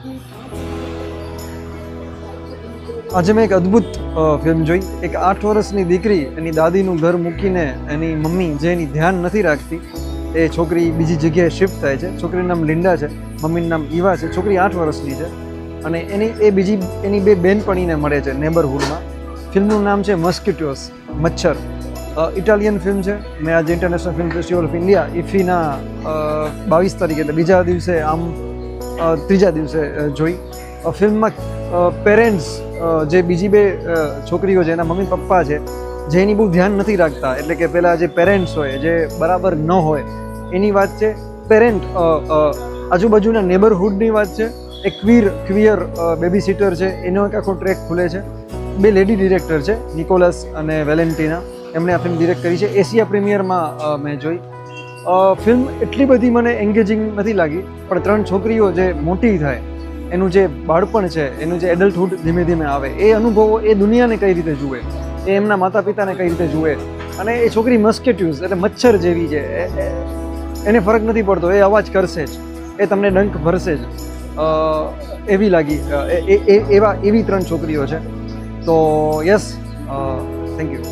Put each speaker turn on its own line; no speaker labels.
આજે મેં એક અદ્ભુત ફિલ્મ જોઈ. એક 8 વર્ષની દીકરી એની દાદીનું ઘર મૂકીને એની મમ્મી જે એની ધ્યાન નથી રાખતી, એ છોકરી બીજી જગ્યાએ શિફ્ટ થાય છે. છોકરીનું નામ લિન્ડા છે, મમ્મીનું નામ ઈવા છે. છોકરી 8 વર્ષની છે અને એની બે બહેનપણીને મળે છે નેબરહુડમાં. ફિલ્મનું નામ છે મસ્કિટોસ, મચ્છર. ઇટાલિયન ફિલ્મ છે. મેં આજે international film festival of India ઇફીના 22 તારીખે એટલે બીજા દિવસે ત્રીજા દિવસે જોઈ. ફિલ્મમાં પેરેન્ટ્સ જે બીજી બે છોકરીઓ છે એના મમ્મી પપ્પા છે જે એની બહુ ધ્યાન નથી રાખતા, એટલે કે પેલા જે પેરેન્ટ્સ હોય જે બરાબર ન હોય એની વાત છે. પેરેન્ટ આજુબાજુના નેબરહુડની વાત છે. એક ક્વિયર બેબી સિટર છે, એનો એક આખો ટ્રેક ખુલે છે. બે લેડી ડિરેક્ટર છે, નિકોલસ અને વેલેન્ટિના. એમણે આ ફિલ્મ ડિરેક્ટ કરી છે. એશિયા પ્રીમિયરમાં મેં જોઈ. ફિલ્મ એટલી બધી મને એન્ગેજિંગ નથી લાગી, પણ 3 છોકરીઓ જે મોટી થાય, એનું જે બાળપણ છે, એનું જે એડલ્ટહુડ ધીમે ધીમે આવે, એ અનુભવો એ દુનિયાને કઈ રીતે જુએ, એ એમના માતા પિતાને કઈ રીતે જુએ. અને એ છોકરી મસ્કેટ્યુસ એટલે મચ્છર જેવી છે, એને ફરક નથી પડતો, એ અવાજ કરશે જ, એ તમને ડંખ ભરશે જ, એવી લાગી. એવી 3 છોકરીઓ છે. તો યસ, થેન્ક યુ.